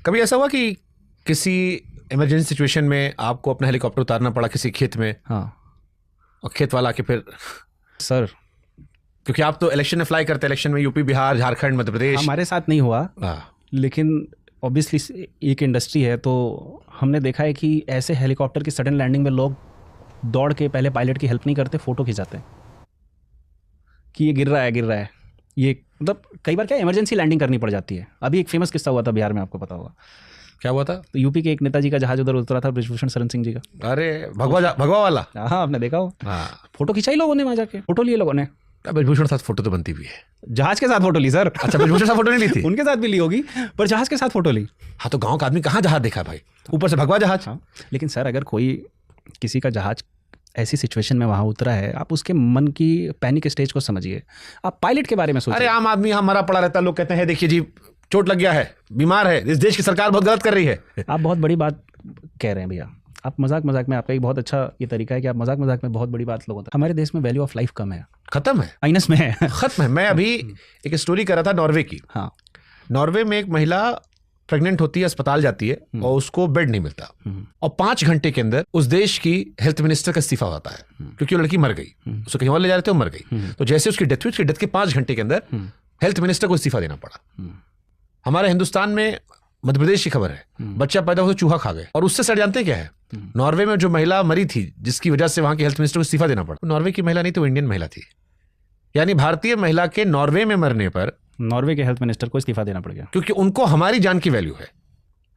कभी ऐसा हुआ कि किसी इमरजेंसी सिचुएशन में आपको अपना हेलीकॉप्टर उतारना पड़ा किसी खेत में? हाँ और खेत वाला के फिर सर, क्योंकि आप तो इलेक्शन में फ्लाई करते हैं, इलेक्शन में यूपी, बिहार, झारखंड, मध्य प्रदेश। हमारे साथ नहीं हुआ, लेकिन ऑब्वियसली एक इंडस्ट्री है तो हमने देखा है कि ऐसे हेलीकॉप्टर की सडन लैंडिंग में लोग दौड़ के पहले पायलट की हेल्प नहीं करते, फोटो खिंचाते हैं कि ये गिर रहा है। ये मतलब कई बार क्या इमरजेंसी लैंडिंग करनी पड़ जाती है। अभी एक फेमस किस्सा हुआ था बिहार में, आपको पता होगा। क्या हुआ था? तो यूपी के एक नेताजी का जहाज उधर उतरा था, बृजभूषण शरण सिंह जी का। अरे भगवा वाला। हाँ, आपने देखा हो। हाँ, फोटो खिंचाई लोगों ने, वहाँ जाके फोटो लिए लोगों ने। बृजभूषण साथ फोटो तो बनती भी है। जहाज के साथ फोटो ली सर। अच्छा, बृजभूषण साथ फोटो नहीं ली थी? उनके साथ भी ली होगी, पर जहाज के साथ फोटो ली। हाँ, तो गांव का आदमी कहाँ जहाज देखा भाई, ऊपर से भगवा जहाज। हाँ, लेकिन सर अगर कोई किसी का जहाज ऐसी सिचुएशन में वहाँ उतरा है, आप उसके मन की पैनिक स्टेज को समझिए। आप पायलट के बारे में सोचिए। अरे आम आदमी यहाँ मरा पड़ा रहता है, लोग कहते हैं देखिए जी चोट लग गया है, बीमार है, इस देश की सरकार बहुत गलत कर रही है। आप बहुत बड़ी बात कह रहे हैं भैया। आप मजाक में, आपका एक बहुत अच्छा ये तरीका है कि आप मजाक में बहुत बड़ी बात लोगों तक। हमारे देश में वैल्यू ऑफ लाइफ कम है, खत्म है, माइनस में है, खत्म है। मैं अभी एक स्टोरी कर रहा था नॉर्वे की। हाँ, नॉर्वे में एक महिला प्रेग्नेंट होती है, अस्पताल जाती है और उसको बेड नहीं मिलता, और 5 घंटे के अंदर उस देश की हेल्थ मिनिस्टर का इस्तीफा होता है, क्योंकि वो लड़की मर गई। उसको कहीं और ले जा रहे थे, वो मर गई। तो जैसे उसकी डेथ हुई, उसकी डेथ के 5 घंटे के अंदर हेल्थ मिनिस्टर को इस्तीफा देना पड़ा। हमारे हिंदुस्तान में मध्य प्रदेश की खबर है, बच्चा पैदा हुआ तो चूहा खा गए। और उससे सर जानते क्या है, नॉर्वे में जो महिला मरी थी जिसकी वजह से वहां के हेल्थ मिनिस्टर को इस्तीफा देना पड़ा, नॉर्वे की महिला नहीं थी, वो इंडियन महिला थी। यानी भारतीय महिला के नॉर्वे में मरने पर नॉर्वे के हेल्थ मिनिस्टर को इस्तीफा देना पड़ गया, क्योंकि उनको हमारी जान की वैल्यू है।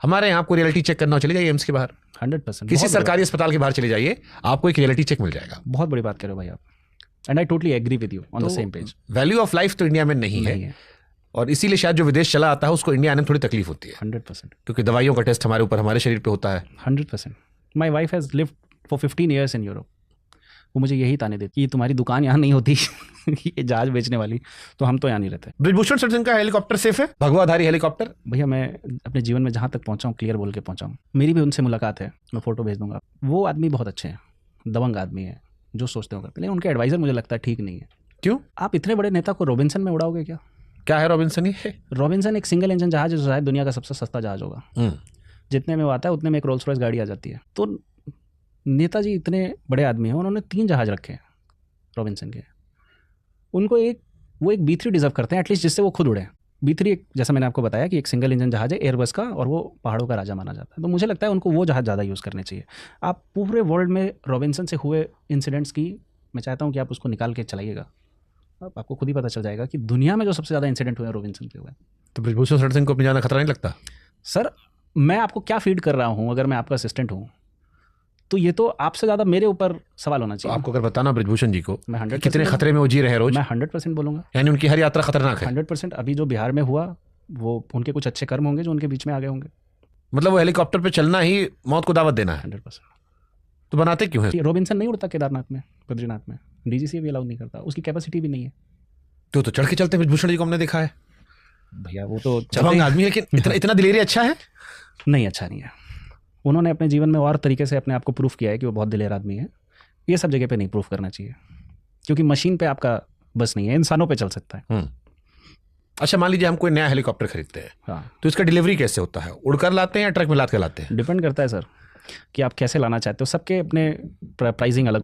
हमारे यहाँ आपको रियलिटी चेक करना हो, चले जाइए एम्स के बाहर, 100%। किसी सरकारी अस्पताल के बाहर चले जाइए, आपको एक रियलिटी चेक मिल जाएगा। बहुत बड़ी बात कर रहे हो भाई आप, and I totally agree with you on the same page. Value of life तो इंडिया में नहीं है, और इसीलिए शायद जो विदेश चला आता है उसको इंडिया आने में थोड़ी तकलीफ होती है। 100%, क्योंकि दवाइयों का टेस्ट हमारे ऊपर, हमारे शरीर पे होता है। 100%। My wife has lived for 15 years in Europe. वो मुझे यही ताने देती कि तुम्हारी दुकान यहाँ नहीं होती ये जहाज बेचने वाली, तो हम तो यहाँ नहीं रहते। बृजभूषण शरण सिंह का हेलीकॉप्टर सेफ है, भगवाधारी हेलीकॉप्टर? भैया मैं अपने जीवन में जहाँ तक पहुँचा हूँ, क्लियर बोल के पहुँचा हूँ। मेरी भी उनसे मुलाकात है, मैं फोटो भेज दूंगा। वो आदमी बहुत अच्छे हैं, दबंग आदमी है, जो सोचते हो करते, लेकिन उनके एडवाइजर मुझे लगता है ठीक नहीं है। क्यों? आप इतने बड़े नेता को रॉबिन्सन में उड़ाओगे क्या? क्या है रॉबिन्सन? ही है रॉबिन्सन एक सिंगल इंजन जहाज है, जो शायद दुनिया का सबसे सस्ता जहाज होगा। जितने में वो आता है उतने में एक रोल्स रॉयस गाड़ी आ जाती है। तो नेताजी इतने बड़े आदमी हैं, उन्होंने 3 जहाज रखे हैं रॉबिन्सन के। उनको वो एक B3 डिजर्व करते हैं एटलीस्ट, जिससे वो खुद उड़े। B3 एक, जैसा मैंने आपको बताया कि एक सिंगल इंजन जहाज है एयरबस का, और वो पहाड़ों का राजा माना जाता है। तो मुझे लगता है उनको वो जहाज ज़्यादा यूज़ करने चाहिए। आप पूरे वर्ल्ड में रॉबिन्सन से हुए इंसिडेंट्स की, मैं चाहता हूँ कि आप उसको निकाल के चलाइएगा, आपको खुद ही पता चल जाएगा कि दुनिया में जो सबसे ज़्यादा इंसिडेंट हुए हैं रॉबिन्सन के हुए। तो बृजभूषण शरण सिंह को अपनी जान खतरा नहीं लगता? सर मैं आपको क्या फीड कर रहा हूँ, अगर मैं आपका असिस्टेंट हूँ तो ये तो आपसे ज़्यादा मेरे ऊपर सवाल होना चाहिए। तो आपको अगर बताना बृजभूषण जी को, मैं 100% कितने खतरे में वो जी रहे हैं रोज, मैं 100% बोलूँगा। यानी उनकी हर यात्रा खतरनाक है? 100%। अभी जो बिहार में हुआ, वो उनके कुछ अच्छे कर्म होंगे जो उनके बीच में आ गए होंगे। मतलब वो हेलीकॉप्टर पे चलना ही मौत को दावत देना है? 100%। तो बनाते क्यों है? रॉबिन्सन नहीं उड़ता केदारनाथ में, बद्रीनाथ में, DGCA भी अलाउ नहीं करता, उसकी कैपेसिटी भी नहीं है। तो चढ़ के चलते बृजभूषण जी को हमने देखा है भैया। वो तो दबंग आदमी है, लेकिन इतना दिलेरी अच्छा है नहीं? अच्छा नहीं है। उन्होंने अपने जीवन में और तरीके से अपने आप को प्रूफ किया है कि वो बहुत दिलेर आदमी है। ये सब जगह पे नहीं प्रूफ करना चाहिए, क्योंकि मशीन पे आपका बस नहीं है, इंसानों पे चल सकता है। अच्छा, मान लीजिए हम कोई नया हेलीकॉप्टर खरीदते हैं, हाँ, तो इसका डिलीवरी कैसे होता है? उड़कर लाते हैं या ट्रक में लाद कर लाते हैं? डिपेंड करता है सर कि आप कैसे लाना चाहते हो। सबके अपने प्राइसिंग अलग